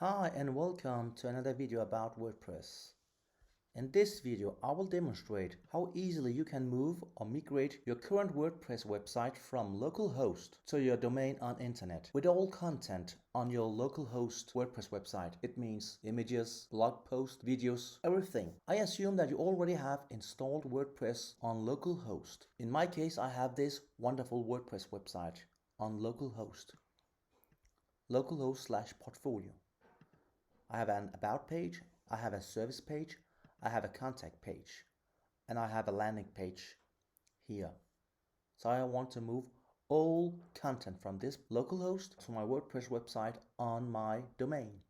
Hi and welcome to another video about WordPress. In this video, I will demonstrate how easily you can move or migrate your current WordPress website from localhost to your domain on internet with all content on your localhost WordPress website. It means images, blog posts, videos, everything. I assume that you already have installed WordPress on localhost. In my case, I have this wonderful WordPress website on localhost/portfolio. I have an about page, I have a service page, I have a contact page, and I have a landing page here. So I want to move all content from this localhost to my WordPress website on my domain.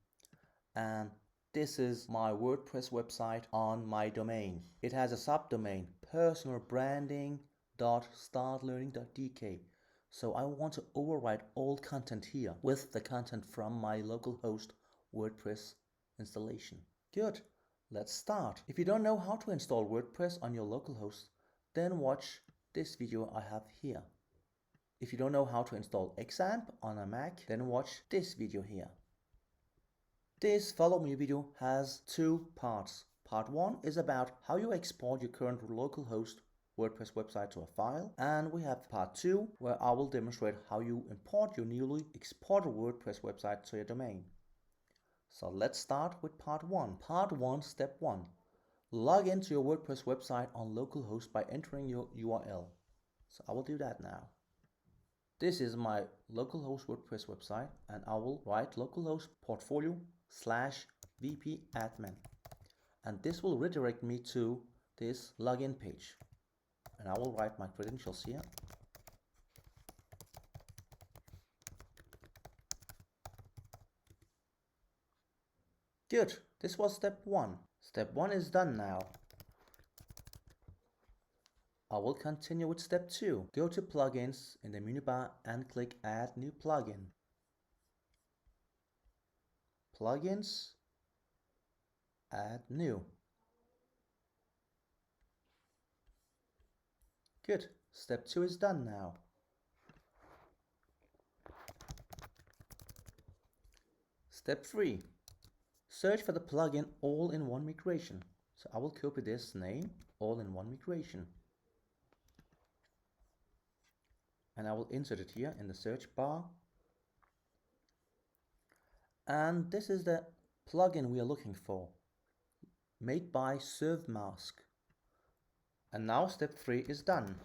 And this is my WordPress website on my domain. It has a subdomain, personalbranding.startlearning.dk. So I want to override all content here with the content from my localhost WordPress installation. Good, let's start. If you don't know how to install WordPress on your localhost, then watch this video I have here. If you don't know how to install XAMPP on a Mac, then watch this video here. This follow me video has two parts. Part 1 is about how you export your current localhost WordPress website to a file, and we have part 2 where I will demonstrate how you import your newly exported WordPress website to your domain. So let's start with part 1. Part 1, step 1. Log into your WordPress website on localhost by entering your URL. So I will do that now. This is my localhost WordPress website, and I will write localhost portfolio/vp admin. And this will redirect me to this login page. And I will write my credentials here. Good, this was step 1. Step 1 is done now. I will continue with step 2. Go to plugins in the menu bar and click add new plugin. Plugins, add new. Good, step 2 is done now. Step 3. Search for the plugin all-in-one migration. So I will copy this name, all-in-one migration. And I will insert it here in the search bar. And this is the plugin we are looking for, made by ServeMask. And now step 3 is done.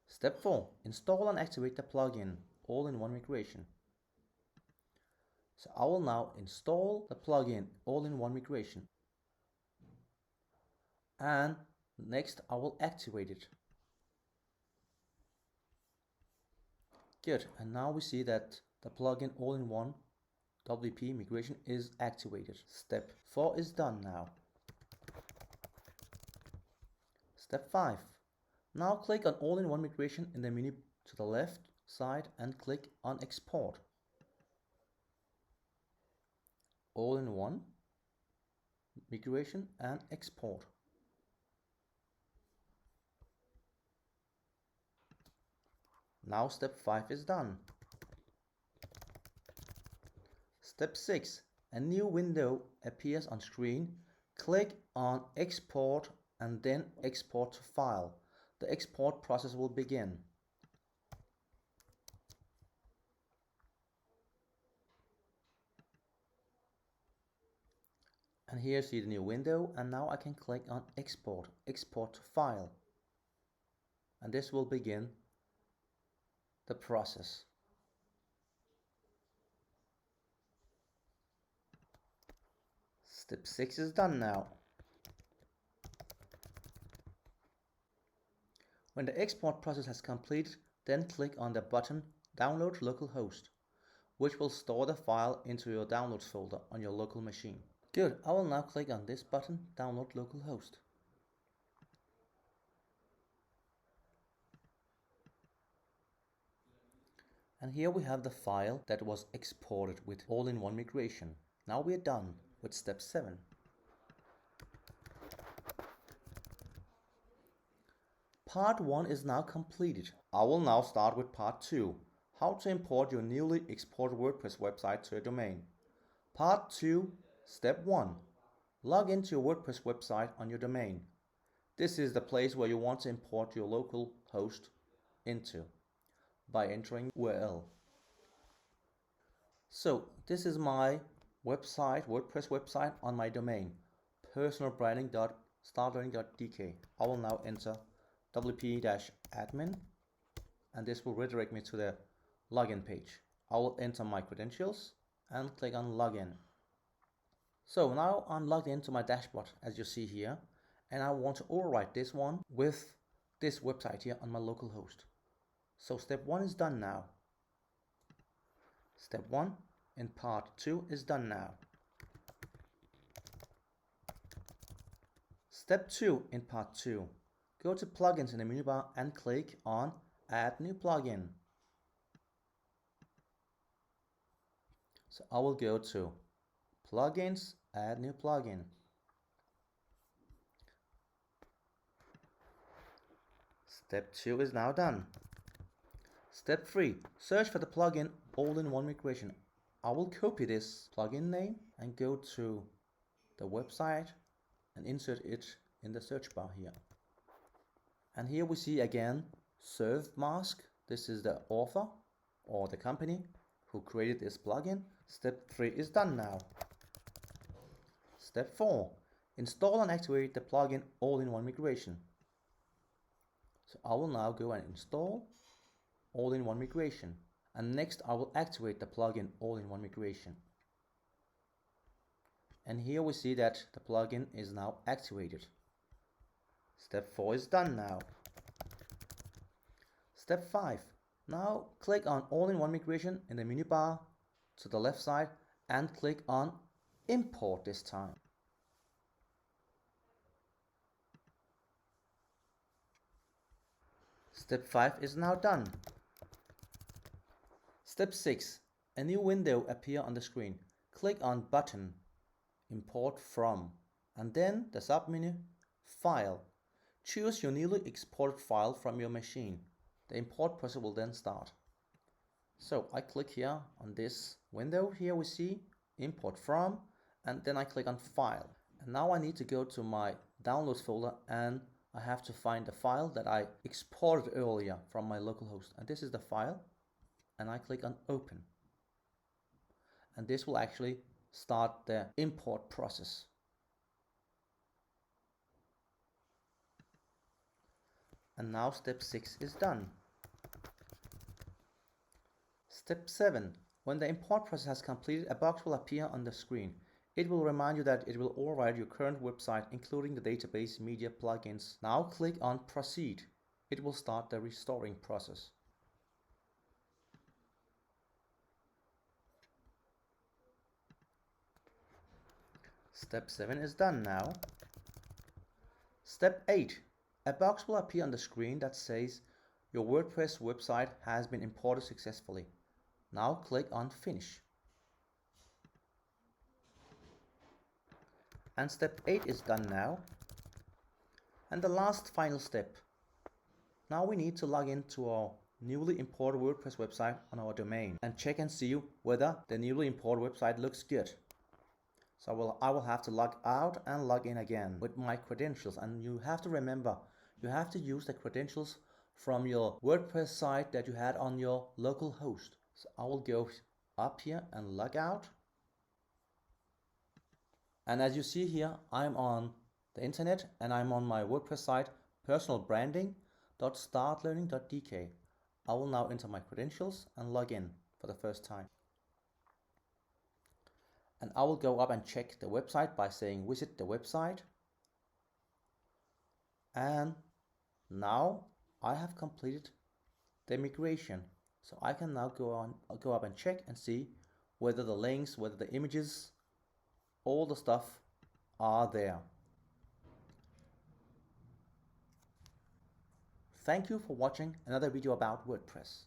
Step 4, install and activate the plugin, all-in-one migration. So I will now install the plugin, all-in-one migration. And next I will activate it. Good, and now we see that the plugin all-in-one WP migration is activated. Step 4 is done now. Step 5. Now click on all-in-one migration in the menu to the left side and click on export. All-in-one migration and export. Now step 5 is done. Step 6. A new window appears on screen. Click on export and then export to file. The export process will begin. And here you see the new window, and now I can click on export to file. And this will begin the process. Step 6 is done now. When the export process has completed, then click on the button Download Localhost, which will store the file into your downloads folder on your local machine. Good, I will now click on this button, Download Localhost. And here we have the file that was exported with all-in-one migration. Now we are done with step 7. Part 1 is now completed. I will now start with part 2, how to import your newly exported WordPress website to your domain. Part 2, Step 1. Log into your WordPress website on your domain. This is the place where you want to import your local host into by entering URL. So this is my website, WordPress website on my domain, personalbranding.startlearning.dk. I will now enter wp-admin, and this will redirect me to the login page. I will enter my credentials and click on login. So now I'm logged into my dashboard, as you see here, and I want to overwrite this one with this website here on my local host. So step 1 is done now. Step 1 in part 2 is done now. Step 2 in part 2. Go to plugins in the menu bar and click on add new plugin. So I will go to plugins, add new plugin. Step 2 is now done. Step 3, search for the plugin all-in-one migration. I will copy this plugin name and go to the website and insert it in the search bar here. And here we see again ServMask. This is the author or the company who created this plugin. Step 3 is done now. Step 4, install and activate the plugin all-in-one migration. So I will now go and install all-in-one migration, and next I will activate the plugin all-in-one migration. And here we see that the plugin is now activated. Step 4 is done now. Step 5, now click on all-in-one migration in the menu bar to the left side and click on import this time. Step 5 is now done. Step 6. A new window appears on the screen. Click on button, import from, and then the submenu, file. Choose your newly exported file from your machine. The import process will then start. So I click here on this window. Here we see import from, and then I click on file. And now I need to go to my downloads folder, and I have to find the file that I exported earlier from my localhost. And this is the file. And I click on open, and this will actually start the import process. And now step 6 is done. Step 7. When the import process has completed, a box will appear on the screen. It will remind you that it will override your current website, including the database, media, plugins. Now click on proceed. It will start the restoring process. Step 7 is done now. Step 8. A box will appear on the screen that says your WordPress website has been imported successfully. Now click on finish. And step 8 is done now. And the last final step. Now we need to log into our newly imported WordPress website on our domain and check and see whether the newly imported website looks good. So I will have to log out and log in again with my credentials, and you have to remember, you have to use the credentials from your WordPress site that you had on your local host. So I will go up here and log out. And as you see here, I'm on the internet and I'm on my WordPress site, personalbranding.startlearning.dk. I will now enter my credentials and log in for the first time. And I will go up and check the website by saying visit the website. And now I have completed the migration. So I can now go up and check and see whether the links, whether the images, all the stuff are there. Thank you for watching another video about WordPress.